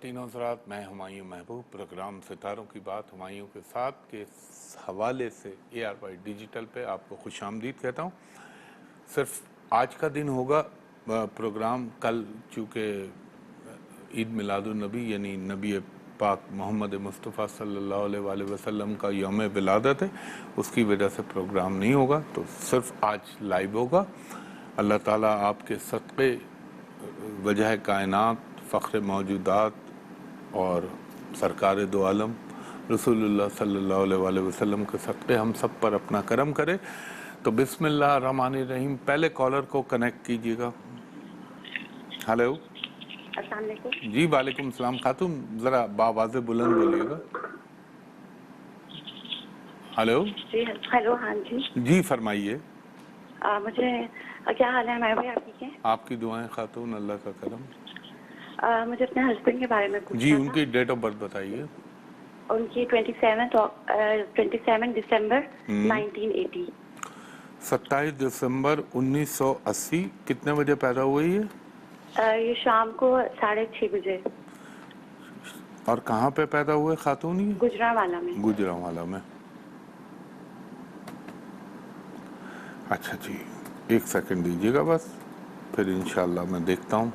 خواتین و حضرات، میں ہمایوں محبوب پروگرام ستاروں کی بات ہمایوں کے ساتھ کے حوالے سے ARY ڈیجیٹل پہ آپ کو خوش آمدید کہتا ہوں۔ صرف آج کا دن ہوگا پروگرام، کل چونکہ عید میلاد النبی یعنی نبی پاک محمد مصطفیٰ صلی اللہ علیہ وآلہ وسلم کا یوم ولادت ہے، اس کی وجہ سے پروگرام نہیں ہوگا، تو صرف آج لائیو ہوگا۔ اللہ تعالیٰ آپ کے صدقے وجہ کائنات، فخر موجودات اور سرکار دو عالم رسول اللہ صلی اللہ علیہ وآلہ وسلم کے صدقے ہم سب پر اپنا کرم کرے۔ تو بسم اللہ الرحمن الرحیم، پہلے کالر کو کنیکٹ کیجیے گا۔ ہلو، السلام علیکم۔ جی وعلیکم السلام خاتون، ذرا باواز بلند بولیے گا۔ ہلو جی ہیلو، ہاں جی جی فرمائیے۔ مجھے کیا حال ہے میں بھائی، آپ ٹھیک ہے؟ آپ کی دعائیں خاتون، اللہ کا کرم۔ مجھے اپنے ہسبینڈ کے بارے میں جی پوچھنا ان تھا۔ کی ڈیٹ آف برتھ بتائیے۔ ان کی 27 دسمبر 1980۔ 27 دسمبر 1980۔ کتنے بجے پیدا ہوئی ہے؟ یہ شام کو 6:30 بجے۔ اور کہاں پہ پیدا ہوئے خاتون؟ یہ گجرانوالہ میں۔ گجرانوالہ میں۔ اچھا جی، ایک سیکنڈ دیجیے گا بس، پھر انشاءاللہ میں دیکھتا ہوں۔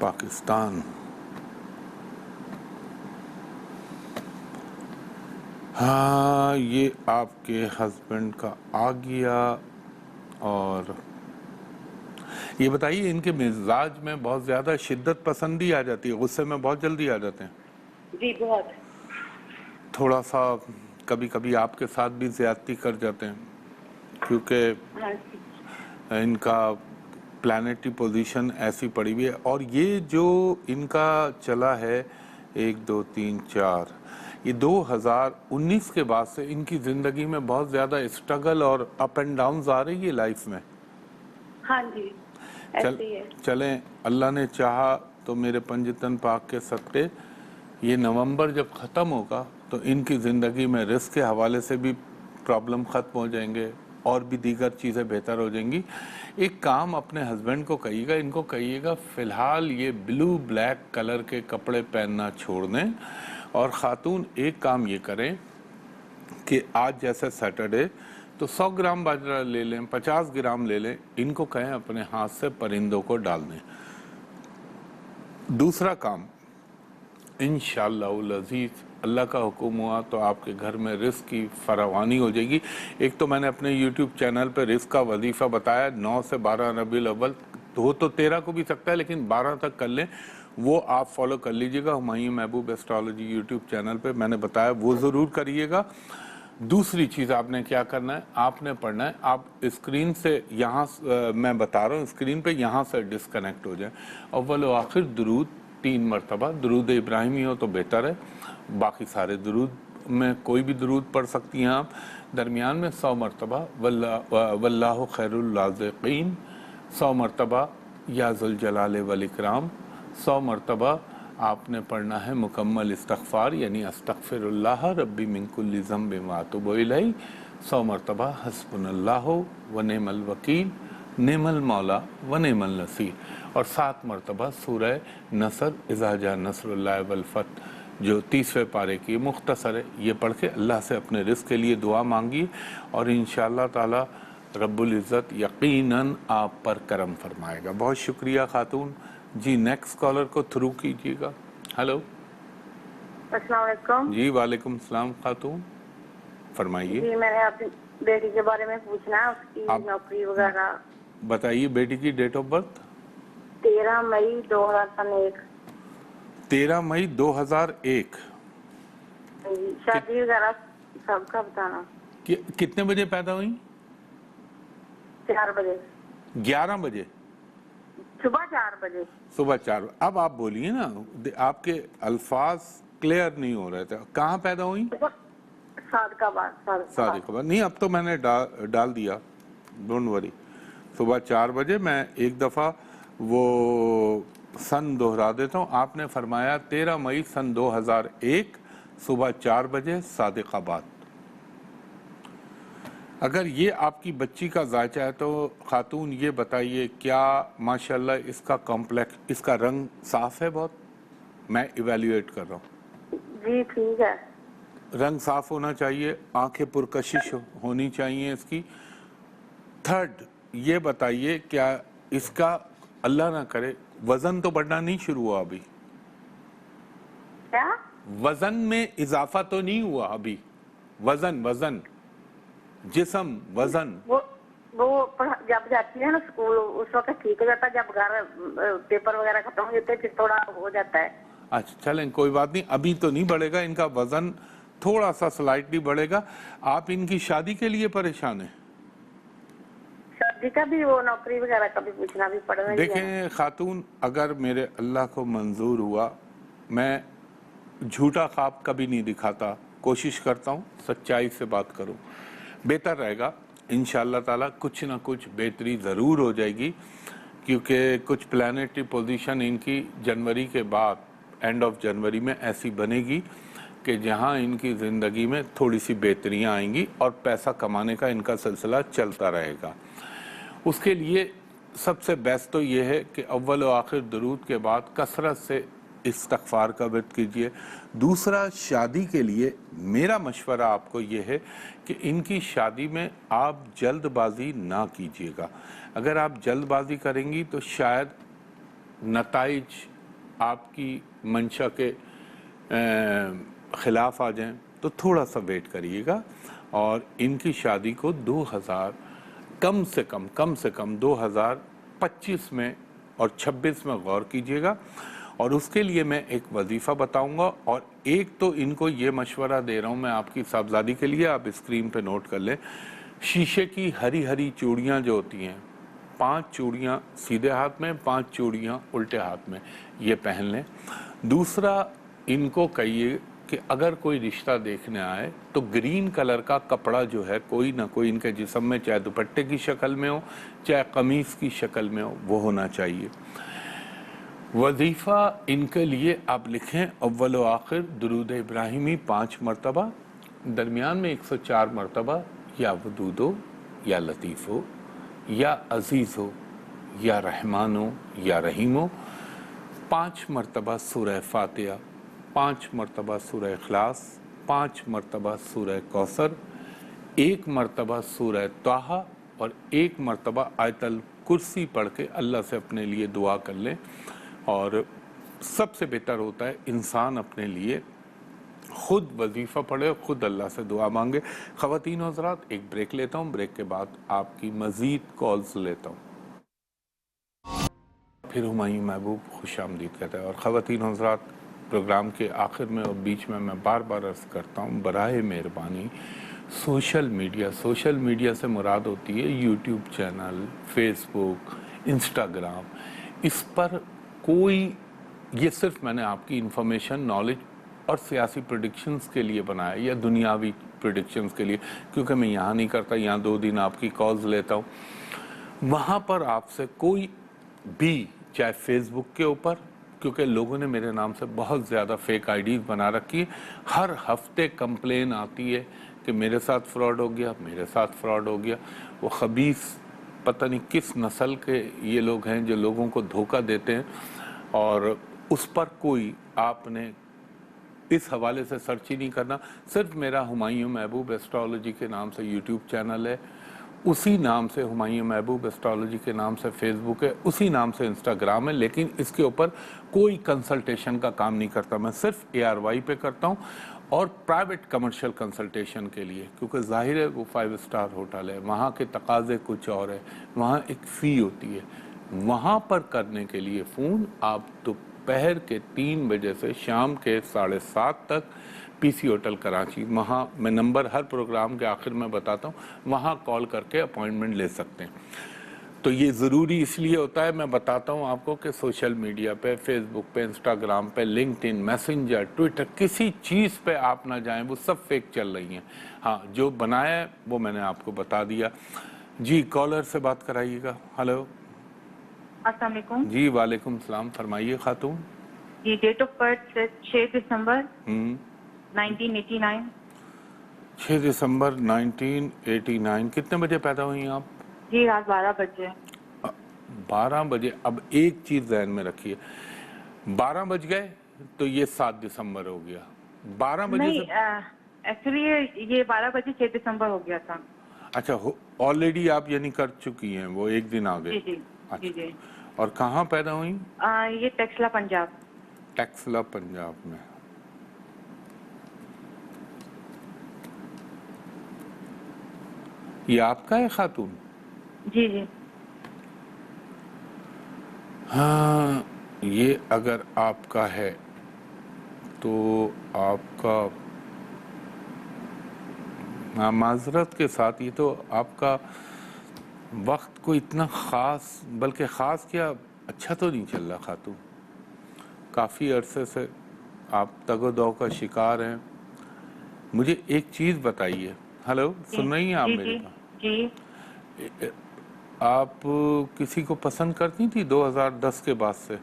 پاکستان، ہاں یہ آپ کے ہسبینڈ کا آ گیا۔ اور یہ بتائیے، ان کے مزاج میں بہت زیادہ شدت پسندی آ جاتی ہے، غصے میں بہت جلدی آ جاتے ہیں؟ جی بہت۔ تھوڑا سا کبھی کبھی آپ کے ساتھ بھی زیادتی کر جاتے ہیں، کیونکہ ان کا پلانیٹری پوزیشن ایسی پڑی ہوئی ہے۔ اور یہ جو ان کا چلا ہے 1 2 3 4، یہ 2019 کے بعد سے ان کی زندگی میں بہت زیادہ اسٹرگل اور اپ اینڈ ڈاؤنز آ رہی ہے لائف میں۔ ہاں جی ایسے ہی ہے۔ چلیں، اللہ نے چاہا تو میرے پنجتن پاک کے صدقے یہ نومبر جب ختم ہوگا تو ان کی زندگی میں رزق کے حوالے سے بھی پرابلم ختم ہو جائیں گے، اور بھی دیگر چیزیں بہتر ہو جائیں گی۔ ایک کام اپنے ہسبینڈ کو کہیے گا، ان کو کہیے گا فی الحال یہ بلو بلیک کلر کے کپڑے پہننا چھوڑ دیں، اور خاتون ایک کام یہ کریں کہ آج جیسے سیٹرڈے تو 100 گرام باجرہ لے لیں، 50 گرام لے لیں، ان کو کہیں اپنے ہاتھ سے پرندوں کو ڈال دیں۔ دوسرا کام، انشاءاللہ العزیز اللہ کا حکم ہوا تو آپ کے گھر میں رزق کی فراوانی ہو جائے گی۔ ایک تو میں نے اپنے یوٹیوب چینل پہ رزق کا وظیفہ بتایا، 9 سے 12 ربیع الاول، ہو تو 13 کو بھی سکتا ہے لیکن 12 تک کر لیں، وہ آپ فالو کر لیجئے گا ہمایوں محبوب ایسٹرالوجی یوٹیوب چینل پہ، میں نے بتایا وہ ضرور کریے گا۔ دوسری چیز آپ نے کیا کرنا ہے، آپ نے پڑھنا ہے، آپ اسکرین سے یہاں میں بتا رہا ہوں اسکرین پہ یہاں سے ڈسکنیکٹ ہو جائیں، اول و آخر درود 3 مرتبہ، درود ابراہیمی ہو تو بہتر ہے، باقی سارے درود میں کوئی بھی درود پڑھ سکتی ہیں آپ، درمیان میں 100 مرتبہ واللہ خیر الرازقین، 100 مرتبہ یا ذوالجلال والاکرام، 100 مرتبہ آپ نے پڑھنا ہے مکمل استغفار یعنی استغفر اللہ ربی من کل ذنب واتوب الیہ، 100 مرتبہ حسبنا اللہ ونعم الوکیل نعم المولا ونعم النصیر، اور 7 مرتبہ سورہ نصر اذا جاء نصر اللہ والفتح جو 30ویں پارے کی مختصر ہے، یہ پڑھ کے اللہ سے اپنے رزق کے لیے دعا مانگیے، اور انشاءاللہ تعالی رب العزت یقیناً آپ پر کرم فرمائے گا۔ بہت شکریہ خاتون جی۔ نیکسٹ کالر کو تھرو کیجیے گا۔ ہلو، السلام علیکم۔ جی وعلیکم السلام خاتون، فرمائیے۔ جی میں نے اپنی بیٹی کے بارے میں پوچھنا ہے، اس کی نوکری وغیرہ بتائیے۔ بیٹی کی ڈیٹ آف برتھ؟ 13 مئی 2001۔ 13 مئی 2001۔ شادی وغیرہ سب کا بتانا۔ کتنے بجے پیدا ہوئی؟ 4 بجے۔ 11 بجے؟ صبح 4 بجے۔ صبح 4 بجے۔ اب آپ بولیے نا، آپ کے الفاظ کلیئر نہیں ہو رہے تھے، کہاں پیدا ہوئی؟ صادق آباد۔ نہیں اب تو میں نے ڈال دیا، ڈونٹ وری۔ صبح 4 بجے، میں ایک دفعہ وہ سن دہرا دیتا ہوں، آپ نے فرمایا 13 مئی سن 2001 صبح 4 بجے صادق آباد۔ اگر یہ آپ کی بچی کا ذائچہ ہے تو خاتون یہ بتائیے، کیا ماشاءاللہ اس کا کمپلیکس، اس کا رنگ صاف ہے بہت؟ मैं इवेल्युएट कर रहा हूँ। जी ठीक है। रंग साफ होना चाहिए, आंखें पुरकशिश होनी चाहिए इसकी। थर्ड, ये बताइए क्या इसका अल्लाह ना करे वजन तो बढ़ना नहीं शुरू हुआ अभी? क्या? वजन में इजाफा तो नहीं हुआ अभी? वजन वजन जिस्म वजन वो जब जाती है ना स्कूल उस वक्त ठीक हो जाता है, जब घर पेपर वगैरह खत्म हो जाते हैं फिर थोड़ा हो जाता है। अच्छा चलें कोई बात नहीं, अभी तो नहीं बढ़ेगा, इनका वजन थोड़ा सा स्लाइटली बढ़ेगा। आप इनकी शादी के लिए परेशान हैं? शादी का भी, वो नौकरी वगैरह का भी पूछना भी पड़ रही है। देखें खातून, अगर मेरे अल्लाह को मंजूर हुआ, मैं झूठा ख्वाब कभी नहीं दिखाता, कोशिश करता हूँ सच्चाई से बात करूँ, बेहतर रहेगा इंशाअल्लाह ताला। कुछ ना कुछ बेहतरी ज़रूर हो जाएगी, क्योंकि कुछ प्लानेटरी पोजीशन इनकी जनवरी के बाद, एंड ऑफ जनवरी में ऐसी बनेगी कि जहां इनकी ज़िंदगी में थोड़ी सी बेहतरियां आएंगी और पैसा कमाने का इनका सिलसिला चलता रहेगा। उसके लिए सबसे बेस्ट तो ये है कि अव्वल व आखिर दरूद के बाद कसरत से इस्तग़फ़ार का विर्द कीजिए। दूसरा, शादी के लिए मेरा मशवरा आपको ये है कि इनकी शादी में आप जल्दबाजी ना कीजिएगा। अगर आप जल्दबाजी करेंगी तो शायद नताइज आपकी मंशा के ख़िलाफ़ आ जाएं, तो थोड़ा सा वेट करिएगा और इनकी शादी को 2000 कम से कम 2025 में और 26 में गौर कीजिएगा। और उसके लिए मैं एक वजीफ़ा बताऊंगा, और एक तो इनको ये मशवरा दे रहा हूँ मैं आपकी साहबजादी के लिए, आप स्क्रीन पे नोट कर लें। शीशे की हरी हरी चूड़ियाँ जो होती हैं, 5 चूड़ियाँ सीधे हाथ में, 5 चूड़ियाँ उल्टे हाथ में, ये पहन लें। दूसरा, इनको कहिए कि अगर कोई रिश्ता देखने आए तो ग्रीन कलर का कपड़ा जो है कोई ना कोई इनके जिस्म में, चाहे दुपट्टे की शक्ल में हो चाहे कमीज़ की शक्ल में हो, वो होना चाहिए। वजीफ़ा इनके लिए आप लिखें अव्वल व आखिर दुरूद इब्राहिमी 5 मरतबा, दरमियान में 104 मरतबा या वदूद हो या लतीफ़ हो या अज़ीज़ हो या रहमान हो या रहीम हो, 5 मरतबा सूरह फातिहा, 5 मरतबा सूरह इखलास, 5 मरतबा सूरह कौसर, 1 मरतबा सूरह ताहा और 1 मरतबा आयतल कुर्सी पढ़ के अल्लाह से अपने लिए दुआ कर लें। और सबसे बेहतर होता है इंसान अपने लिए खुद वजीफ़ा पढ़े, खुद अल्लाह से दुआ मांगे। ख़वातीन और हज़रात, एक ब्रेक लेता हूँ, ब्रेक के बाद आपकी मज़ीद कॉल्स लेता हूँ। फिर हुमायूं महबूब खुशामदीद कहता है। और ख़वातीन और हज़रात, प्रोग्राम के आखिर में और बीच में मैं बार बार अर्ज़ करता हूँ, बराए मेहरबानी सोशल मीडिया से मुराद होती है यूट्यूब चैनल, फेसबुक, इंस्टाग्राम। इस पर कोई, ये सिर्फ मैंने आपकी इंफॉर्मेशन, नॉलेज और सियासी प्रेडिक्शंस के लिए बनाया या दुनियावी प्रेडिक्शंस के लिए, क्योंकि मैं यहाँ नहीं करता, यहाँ 2 दिन आपकी कॉल्स लेता हूँ। वहाँ पर आपसे कोई भी, चाहे फेसबुक के ऊपर, क्योंकि लोगों ने मेरे नाम से बहुत ज़्यादा फेक आईडीज़ बना रखी है, हर हफ्ते कंप्लेन आती है कि मेरे साथ फ्रॉड हो गया, मेरे साथ फ्रॉड हो गया। वो खबीस पता नहीं किस नस्ल के ये लोग हैं जो लोगों को धोखा देते हैं, और उस पर कोई आपने इस हवाले से सर्च ही नहीं करना। सिर्फ मेरा हुमायूं महबूब एस्ट्रोलॉजी के नाम से यूट्यूब चैनल है, उसी नाम से हुमायूं महबूब एस्ट्रोलॉजी के नाम से फेसबुक है, उसी नाम से इंस्टाग्राम है, लेकिन इसके ऊपर कोई कंसल्टेशन का काम नहीं करता। मैं सिर्फ ARY पे करता हूँ, और प्राइवेट कमर्शियल कंसल्टेशन के लिए, क्योंकि जाहिर है वो 5 स्टार होटल है, वहाँ के तकाजे कुछ और है, वहाँ एक फ़ी होती है। वहाँ पर करने के लिए फ़ोन आप दोपहर के 3 बजे से शाम के 7:30 तक PC होटल कराची, वहाँ मैं नंबर हर प्रोग्राम के आखिर में बताता हूँ, वहाँ कॉल करके अपॉइंटमेंट ले सकते हैं। तो ये ज़रूरी इसलिए होता है, मैं बताता हूँ आपको कि सोशल मीडिया पे, फेसबुक पे, इंस्टाग्राम पे, लिंक्डइन, मैसेंजर, ट्विटर, किसी चीज़ पे आप ना जाएं, वो सब फेक चल रही हैं। हाँ, जो बनाया है वो मैंने आपको बता दिया। जी, कॉलर से बात कराइएगा। हेलो, अस्सलाम वालेकुम। जी वालेकुम सलाम, फरमाइए खातून। जी, डेट ऑफ बर्थ 6 दिसंबर 1989। 6 दिसंबर 1989। कितने बजे पैदा हुई आप? जी, रात 12 बजे। 12 बजे। अब एक चीज़ ध्यान में रखिए, 12 बज गए तो ये 7 दिसंबर हो गया। 12 बजे नहीं, से एक्चुअली ये 12 बजे 6 दिसंबर हो गया था। अच्छा, ऑलरेडी आप यानी कर चुकी हैं, वो एक दिन आगे। जी जी जी अच्छा, जी। और कहाँ पैदा हुई? ये टेक्सला पंजाब। टेक्सला पंजाब में। ये आपका है खातून? जी जी। हाँ, ये अगर आपका है तो आपका, हाँ, माजरत के साथ, ये तो आपका वक्त को इतना ख़ास, बल्कि ख़ास क्या, अच्छा तो नहीं चल रहा खातून। काफ़ी अरसे से आप तगो-दो का शिकार हैं। मुझे एक चीज़ बताइए। हेलो, सुन रही हैं आप जी मेरी जी बात? जी। आप किसी को पसंद करती थी 2010 के बाद से?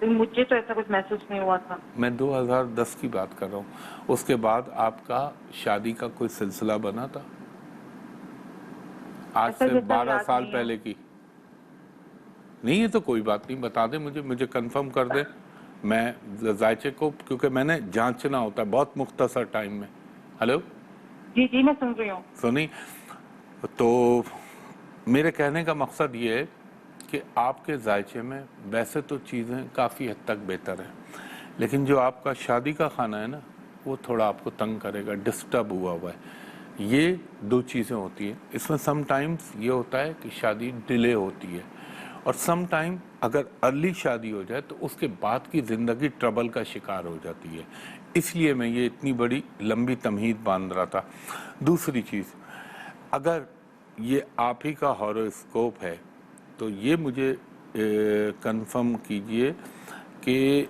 मुझे तो ऐसा कुछ महसूस नहीं हुआ था। मैं 2010 की बात कर रहा हूँ। उसके बाद आपका शादी का कोई सिलसिला बना था? आज ऐसा से जैसा 12 याद साल नहीं है। पहले की? नहीं है तो कोई बात नहीं, बता दें मुझे कंफर्म कर दें। मैं जायचे को, क्योंकि मैंने जांचना होता है बहुत मुख्तसर टाइम में। हेलो, जी जी, मैं सुन रही हूँ। सुनी? तो मेरे कहने का मकसद ये है कि आपके जायचे में वैसे तो चीज़ें काफ़ी हद तक बेहतर हैं, लेकिन जो आपका शादी का खाना है ना, वो थोड़ा आपको तंग करेगा, डिस्टर्ब हुआ हुआ है। ये दो चीज़ें होती हैं इसमें। सम टाइम्स ये होता है कि शादी डिले होती है, और सम टाइम अगर अर्ली शादी हो जाए तो उसके बाद की ज़िंदगी ट्रबल का शिकार हो जाती है। इसलिए मैं ये इतनी बड़ी लंबी तमहीद बांध रहा था। दूसरी चीज़, अगर ये आप ही का हॉरोस्कोप है तो ये मुझे कंफर्म कीजिए कि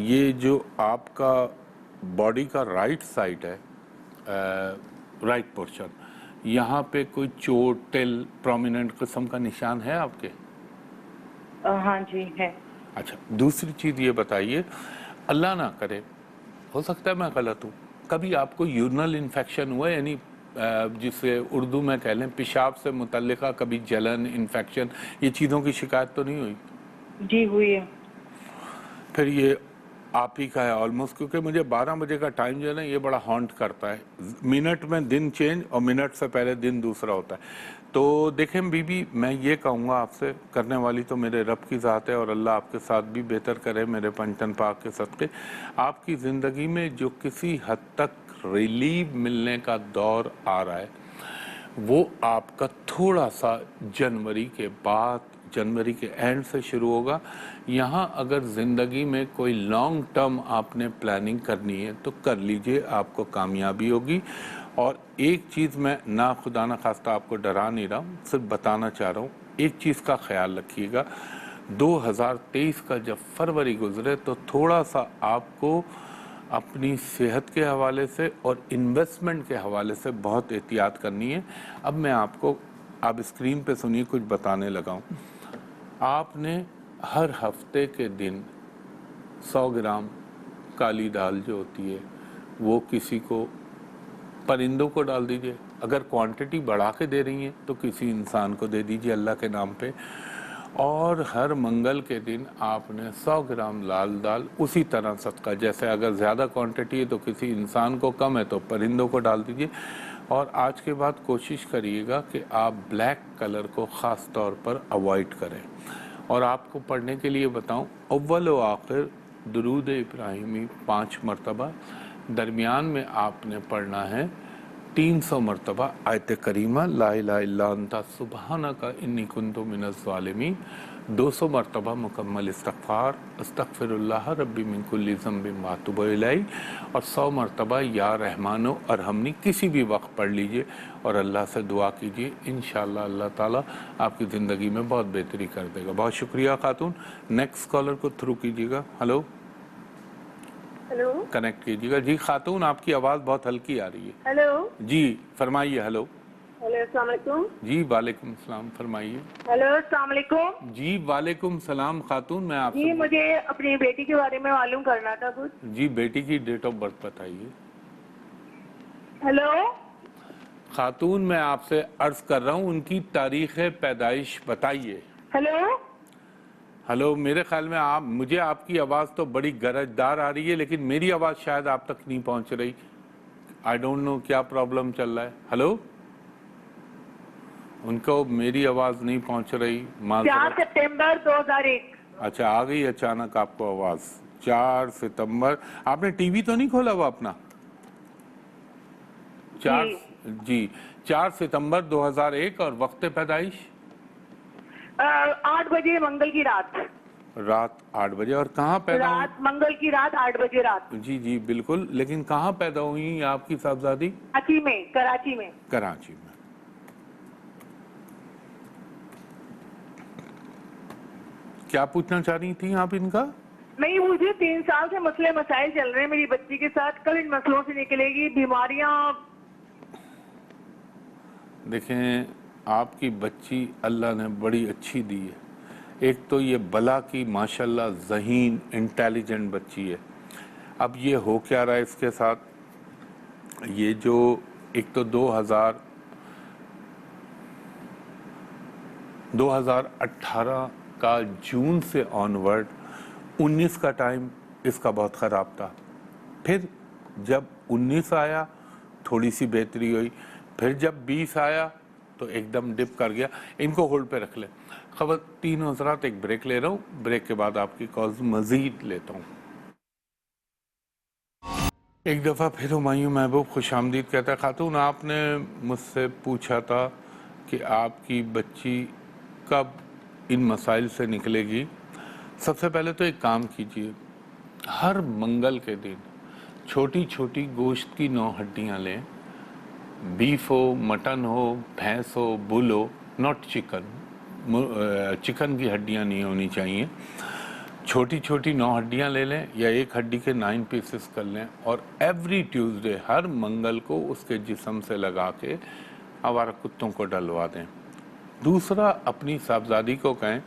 ये जो आपका बॉडी का राइट साइड है, राइट पोर्शन, यहाँ पे कोई चोट, टिल, प्रोमिनेंट किस्म का निशान है आपके? हाँ जी है। अच्छा, दूसरी चीज़ ये बताइए, अल्लाह ना करे, हो सकता है मैं गलत हूँ, कभी आपको यूरिनल इन्फेक्शन हुआ है, यानी जिसे उर्दू में कह लें पेशाब से मुतल्लिका कभी जलन, इन्फेक्शन, ये चीज़ों की शिकायत तो नहीं हुई? जी हुई है। फिर ये आप ही का है ऑलमोस्ट, क्योंकि मुझे 12 बजे का टाइम जो है ना, ये बड़ा हॉन्ट करता है। मिनट में दिन चेंज और मिनट से पहले दिन दूसरा होता है। तो देखें बीबी, मैं ये कहूँगा आपसे, करने वाली तो मेरे रब की ज़ात है और अल्लाह आपके साथ भी बेहतर करे मेरे पंचतन पाक के सदक़े। आपकी ज़िंदगी में जो किसी हद तक रिलीफ मिलने का दौर आ रहा है, वो आपका थोड़ा सा जनवरी के बाद, जनवरी के एंड से शुरू होगा। यहाँ अगर ज़िंदगी में कोई लॉन्ग टर्म आपने प्लानिंग करनी है तो कर लीजिए, आपको कामयाबी होगी। और एक चीज़ मैं ना खुदा ना खास्ता आपको डरा नहीं रहा हूँ, सिर्फ बताना चाह रहा हूँ, एक चीज़ का ख्याल रखिएगा, 2023 का जब फरवरी गुजरे तो थोड़ा सा आपको अपनी सेहत के हवाले से और इन्वेस्टमेंट के हवाले से बहुत एहतियात करनी है। अब मैं आपको, आप स्क्रीन पे सुनिए, कुछ बताने लगा हूँ। आपने हर हफ्ते के दिन 100 ग्राम काली दाल जो होती है वो किसी को, परिंदों को डाल दीजिए। अगर क्वांटिटी बढ़ा के दे रही हैं तो किसी इंसान को दे दीजिए अल्लाह के नाम पे। और हर मंगल के दिन आपने 100 ग्राम लाल दाल उसी तरह सदका, जैसे अगर ज़्यादा क्वांटिटी है तो किसी इंसान को, कम है तो परिंदों को डाल दीजिए। और आज के बाद कोशिश करिएगा कि आप ब्लैक कलर को ख़ास तौर पर अवॉइड करें। और आपको पढ़ने के लिए बताऊं, अव्वल व आखिर दुरूद इब्राहिमी 5 मरतबा, दरमियान में आपने पढ़ना है 300 मरतबा आयत करीमा ला इलाहा इल्ला अंता सुबहानका इन्नी कुन्तु मिनज़ ज़ालिमीन, 200 मरतबा मुकम्मल इस्तग़फ़ार अस्तग़फ़िरुल्लाह रब्बी मिन कुल्ली ज़ंबिन व अतूबु इलैहि, और 100 मरतबा या रहमानो अरहमनी किसी भी वक्त पढ़ लीजिए और अल्लाह से दुआ कीजिए। इंशाअल्लाह अल्लाह ताला आपकी ज़िंदगी में बहुत बेहतरी कर देगा। बहुत शुक्रिया खातून। नेक्स्ट कॉलर को थ्रू कीजिएगा। हेलो, हेलो कनेक्ट कीजिएगा। जी खातून, आपकी आवाज़ बहुत हल्की आ रही है। हेलो जी फरमाइए। हेलो। हेलो, अस्सलाम वालेकुम। जी वालेकुम सलाम, फरमाइए। हेलो, अस्सलाम वालेकुम। जी वालेकुम सलाम खातून, मैं जी, आपसे मुझे अपनी बेटी के बारे में मालूम करना था कुछ। जी, बेटी की डेट ऑफ बर्थ बताइए। हेलो खातून, मैं आपसे अर्ज कर रहा हूँ, उनकी तारीख पैदाइश बताइए। हेलो हेलो, मेरे ख्याल में आप, मुझे आपकी आवाज़ तो बड़ी गरजदार आ रही है, लेकिन मेरी आवाज़ शायद आप तक नहीं पहुंच रही। आई डोंट नो क्या प्रॉब्लम चल रहा है। हेलो, उनको मेरी आवाज़ नहीं पहुंच रही। 4 सितंबर 2001। अच्छा, आ गई अचानक आपको आवाज़। 4 सितंबर। आपने टीवी तो नहीं खोला हुआ अपना? जी, 4 सितंबर 2001। और वक्त पैदाइश? 8 बजे मंगल की रात। रात 8 बजे। और कहाँ पैदा हुई? रात मंगल की रात 8 बजे रात। जी जी बिल्कुल, लेकिन कहाँ पैदा हुई आपकी साहबजादी? कराची में। कराची में। क्या पूछना चाह रही थी आप इनका? नहीं, मुझे 3 साल से मसले मसाइल चल रहे हैं मेरी बच्ची के साथ। कल इन मसलों से निकलेगी। बीमारियां। देखें, आपकी बच्ची अल्लाह ने बड़ी अच्छी दी है। एक तो ये बला की माशाल्लाह ज़हीन इंटेलिजेंट बच्ची है। अब ये हो क्या रहा है इसके साथ, ये जो एक तो 2018 का जून से ऑनवर्ड 19 का टाइम इसका बहुत ख़राब था। फिर जब 19 आया थोड़ी सी बेहतरी हुई, फिर जब 20 आया तो एकदम डिप कर गया। इनको होल्ड पे रख ले। खबर 3 हज़रात, एक ब्रेक ले रहा हूँ, ब्रेक के बाद आपकी कॉल्स मज़ीद लेता हूँ। एक दफ़ा फिर हुमायूं महबूब खुशामदीद कहता है। खातून, आपने मुझसे पूछा था कि आपकी बच्ची कब इन मसाइल से निकलेगी। सबसे पहले तो एक काम कीजिए, हर मंगल के दिन छोटी छोटी गोश्त की 9 हड्डियाँ लें। बीफ हो, मटन हो, भैंस हो, बुल हो, नॉट चिकन। चिकन की हड्डियाँ नहीं होनी चाहिए। छोटी छोटी 9 हड्डियाँ ले लें या एक हड्डी के 9 पीसेस कर लें, और एवरी ट्यूसडे, हर मंगल को उसके जिस्म से लगा के आवारा कुत्तों को डलवा दें। दूसरा, अपनी साहबजादी को कहें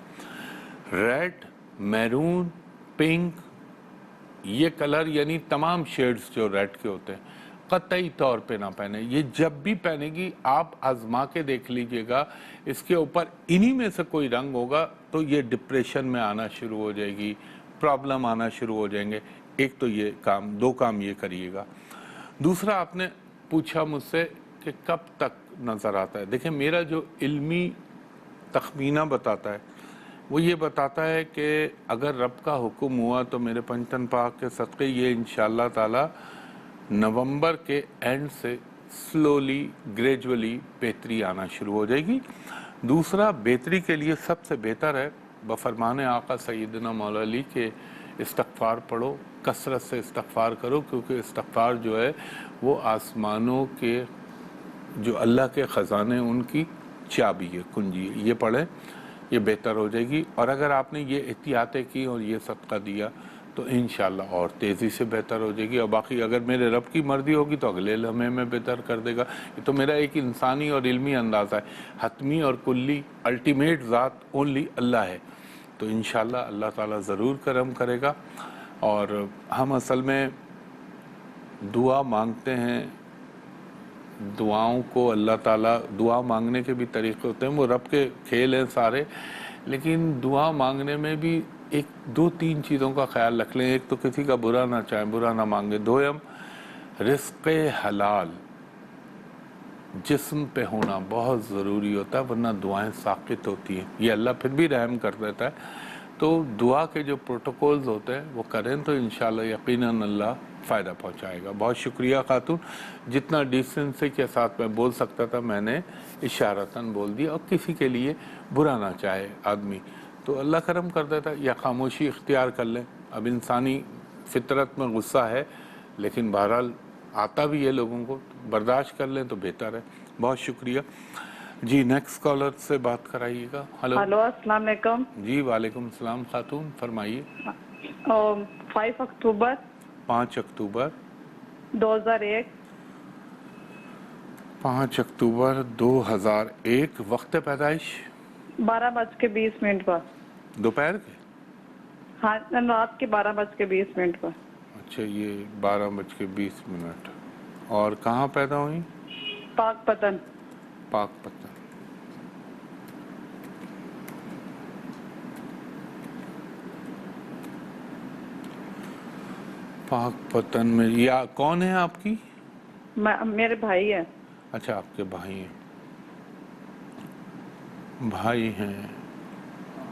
रेड, मैरून, पिंक, ये कलर यानी तमाम शेड्स जो रेड के होते हैं कतई तौर पे ना पहने। ये जब भी पहनेगी आप आजमा के देख लीजिएगा, इसके ऊपर इन्हीं में से कोई रंग होगा तो ये डिप्रेशन में आना शुरू हो जाएगी, प्रॉब्लम आना शुरू हो जाएंगे। एक तो ये काम, 2 काम ये करिएगा। दूसरा, आपने पूछा मुझसे कि कब तक नज़र आता है। देखिए, मेरा जो इल्मी तखमीना बताता है वो ये बताता है कि अगर रब का हुक्म हुआ तो मेरे पंचतन पाक के सदक़े ये इंशाअल्लाह ताला नवंबर के एंड से स्लोली ग्रेजुअली बेहतरी आना शुरू हो जाएगी। दूसरा, बेहतरी के लिए सबसे बेहतर है बफरमान आका सैयदना मौला अली के इस्तग़फ़ार पढ़ो, कसरत से इस्तग़फ़ार करो, क्योंकि इस्तग़फ़ार जो है वो आसमानों के जो अल्लाह के ख़जाने उनकी चाबी है, कुंजी है। ये पढ़ें, ये बेहतर हो जाएगी। और अगर आपने ये एहतियातें की और ये सदका दिया तो इंशाअल्लाह और तेज़ी से बेहतर हो जाएगी। और बाकी अगर मेरे रब की मर्ज़ी होगी तो अगले लम्हे में बेहतर कर देगा। ये तो मेरा एक इंसानी और इल्मी अंदाज़ा है। हतमी और कुल्ली अल्टीमेट ज़ात ओनली अल्लाह है। तो इंशाअल्लाह अल्लाह ताला ज़रूर करम करेगा। और हम असल में दुआ मांगते हैं, दुआओं को अल्लाह ताला, दुआ मांगने के भी तरीक़े होते हैं, वो रब के खेल हैं सारे, लेकिन दुआ मांगने में भी एक 2-3 चीज़ों का ख्याल रख लें। एक तो किसी का बुरा ना चाहें, बुरा ना मांगे। दोयम, रिज़्क़ हलाल जिस्म पे होना बहुत ज़रूरी होता है, वरना दुआएं साक़ित होती हैं। ये अल्लाह फिर भी रहम कर देता है। तो दुआ के जो प्रोटोकॉल्स होते हैं वो करें तो इंशाअल्लाह यकीनन अल्लाह फ़ायदा पहुंचाएगा। बहुत शुक्रिया खातून, जितना डिसेंसी के साथ मैं बोल सकता था मैंने इशारतन बोल दिया। और किसी के लिए बुरा ना चाहे आदमी तो अल्लाह करम कर देता है, या खामोशी इख्तियार कर लें। अब इंसानी फितरत में गुस्सा है, लेकिन बहरहाल आता भी है लोगों को, बर्दाश्त कर लें तो बेहतर है। बहुत शुक्रिया जी। नेक्स्ट कॉलर से बात कराइएगा। हेलो, अस्सलाम वालेकुम। जी वालेकुम सलाम। खातून फरमाइए। 5 अक्टूबर 5 अक्टूबर 2001। 5 अक्टूबर 2001। वक्त पैदाइश 12:20 पर। दोपहर के? हाँ, रात के 12:20 पर। अच्छा, ये 12:20। और कहाँ पैदा हुई? पाकपतन। पाकपतन। पाक पतन में, या कौन है आपकी? मेरे भाई है। अच्छा, आपके भाई हैं, भाई हैं।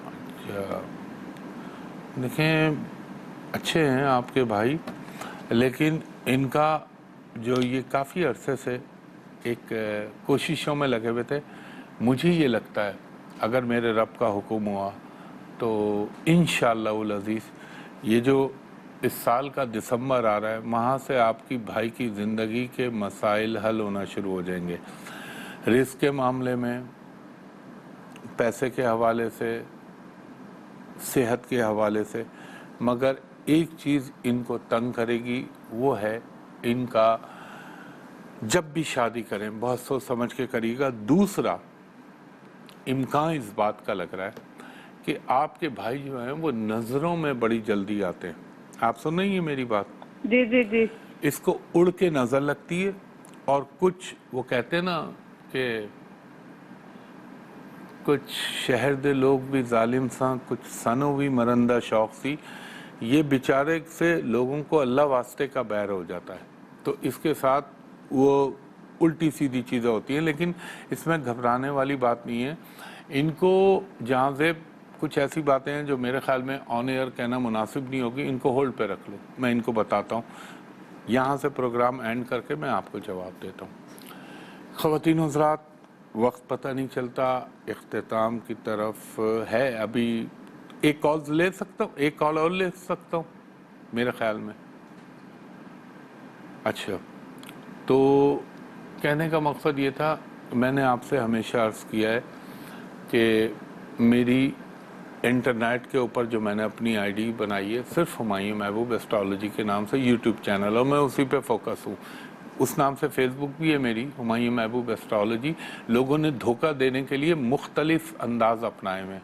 अच्छा, देखें अच्छे हैं आपके भाई, लेकिन इनका जो ये काफ़ी अरसे से एक कोशिशों में लगे हुए थे। मुझे ये लगता है अगर मेरे रब का हुक्म हुआ तो इंशाअल्लाहुल अज़ीज़ ये जो इस साल का दिसंबर आ रहा है, वहाँ से आपकी भाई की ज़िंदगी के मसाइल हल होना शुरू हो जाएंगे, रिस्क के मामले में, पैसे के हवाले से, सेहत के हवाले से। मगर एक चीज़ इनको तंग करेगी, वो है इनका जब भी शादी करें बहुत सोच समझ के करिएगा। दूसरा इम्कान इस बात का लग रहा है कि आपके भाई जो हैं वो नज़रों में बड़ी जल्दी आते हैं। आप सुन रही हैं मेरी बात? जी जी जी। इसको उड़ के नज़र लगती है, और कुछ वो कहते हैं ना कि कुछ शहर दे लोग भी जालिम सा, कुछ सनो भी मरंदा शौक सी। ये बेचारे से लोगों को अल्लाह वास्ते का बैर हो जाता है, तो इसके साथ वो उल्टी सीधी चीज़ें होती हैं। लेकिन इसमें घबराने वाली बात नहीं है। इनको जहाँ से कुछ ऐसी बातें हैं जो मेरे ख्याल में ऑन एयर कहना मुनासिब नहीं होगी, इनको होल्ड पे रख लो, मैं इनको बताता हूँ। यहाँ से प्रोग्राम एंड करके मैं आपको जवाब देता हूँ। ख़वातीन हज़रात, वक्त पता नहीं चलता, इख्तिताम की तरफ है। अभी एक कॉल ले सकता हूँ, एक कॉल और ले सकता हूँ मेरे ख्याल में। अच्छा, तो कहने का मकसद ये था, मैंने आपसे हमेशा अर्ज़ किया है कि मेरी इंटरनेट के ऊपर जो मैंने अपनी आईडी बनाई है सिर्फ हुमायूं महबूब एस्ट्रोलॉजी के नाम से यूट्यूब चैनल, और मैं उसी पे फोकस हूँ। उस नाम से फेसबुक भी है मेरी, हुमायूं महबूब एस्ट्रोलॉजी। लोगों ने धोखा देने के लिए मुख्तलिफ अंदाज अपनाए हुए,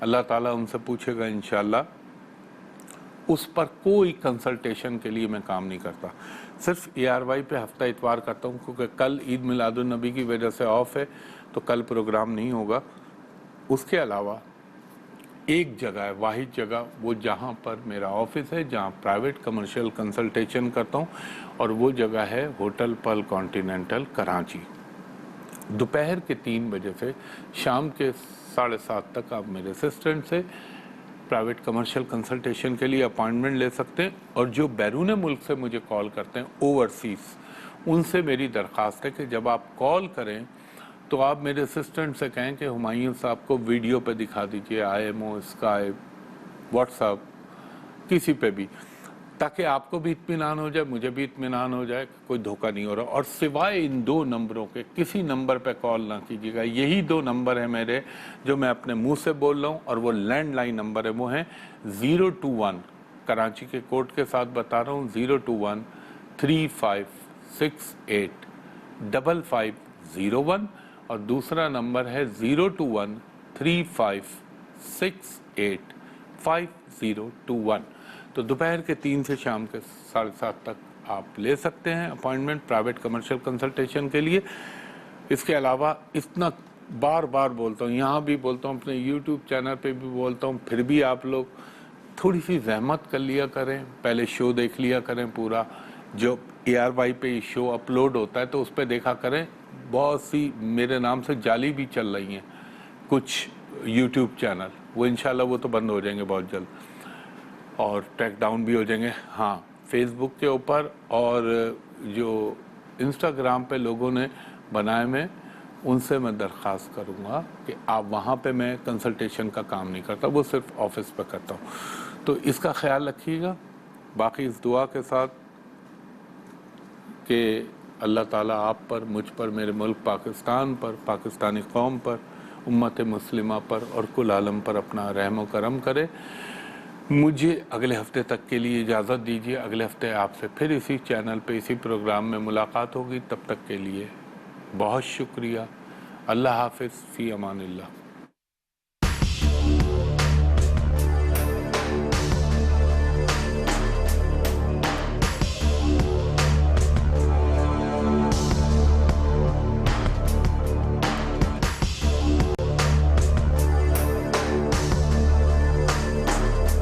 अल्लाह ताला उनसे पूछेगा इंशाअल्लाह। उस पर कोई कंसल्टेशन के लिए मैं काम नहीं करता, सिर्फ ARY पे हफ्ता इतवार करता हूँ, क्योंकि कल ईद मिलादुन नबी की वजह से ऑफ है, तो कल प्रोग्राम नहीं होगा। उसके अलावा एक जगह है, वाहिद जगह, वो जहाँ पर मेरा ऑफिस है, जहाँ प्राइवेट कमर्शियल कंसल्टेशन करता हूँ, और वो जगह है होटल पर्ल कॉन्टिनेंटल कराची। दोपहर के 3 बजे से शाम के 7:30 तक आप मेरे असिस्टेंट से प्राइवेट कमर्शियल कंसल्टेशन के लिए अपॉइंटमेंट ले सकते हैं। और जो बैरून मुल्क से मुझे कॉल करते हैं ओवरसीज़, उनसे मेरी दरख्वास्त है कि जब आप कॉल करें तो आप मेरे असिस्टेंट से कहें कि हुमायूं साहब को वीडियो पे दिखा दीजिए, IMO, स्काइप, व्हाट्सएप, किसी पे भी, ताकि आपको भी इत्मीनान हो जाए, मुझे भी इत्मीनान हो जाए, कोई धोखा नहीं हो रहा। और सिवाय इन 2 नंबरों के किसी नंबर पे कॉल ना कीजिएगा। यही 2 नंबर हैं मेरे जो मैं अपने मुंह से बोल रहा हूँ, और वो लैंडलाइन नंबर है, वो हैं 021, कराची के कोड के साथ बता रहा हूँ, 021 3568 5501, और दूसरा नंबर है 021 3568 5021। तो दोपहर के 3 से शाम के 7:30 तक आप ले सकते हैं अपॉइंटमेंट प्राइवेट कमर्शियल कंसल्टेशन के लिए। इसके अलावा इतना बार बार बोलता हूँ, यहाँ भी बोलता हूँ, अपने YouTube चैनल पे भी बोलता हूँ, फिर भी आप लोग थोड़ी सी जहमत कर लिया करें, पहले शो देख लिया करें पूरा। जो ARY पे शो अपलोड होता है तो उस पर देखा करें। बहुत सी मेरे नाम से जाली भी चल रही हैं कुछ YouTube चैनल, वो इंशाल्लाह वो तो बंद हो जाएंगे बहुत जल्द, और ट्रैक डाउन भी हो जाएंगे। हाँ, फेसबुक के ऊपर और जो इंस्टाग्राम पे लोगों ने बनाए में, उनसे मैं दरख्वास्त करूँगा कि आप वहाँ पे मैं कंसल्टेशन का काम नहीं करता, वो सिर्फ ऑफिस पे करता हूँ। तो इसका ख्याल रखिएगा। बाकी इस दुआ के साथ कि अल्लाह ताला आप पर, मुझ पर, मेरे मुल्क पाकिस्तान पर, पाकिस्तानी कौम पर, उम्मत मुस्लिमा पर और कुल आलम पर अपना रहम व करम करे। मुझे अगले हफ्ते तक के लिए इजाज़त दीजिए। अगले हफ्ते आपसे फिर इसी चैनल पे, इसी प्रोग्राम में मुलाकात होगी। तब तक के लिए बहुत शुक्रिया। अल्लाह हाफ़िज़, फ़ी अमानिल्लाह।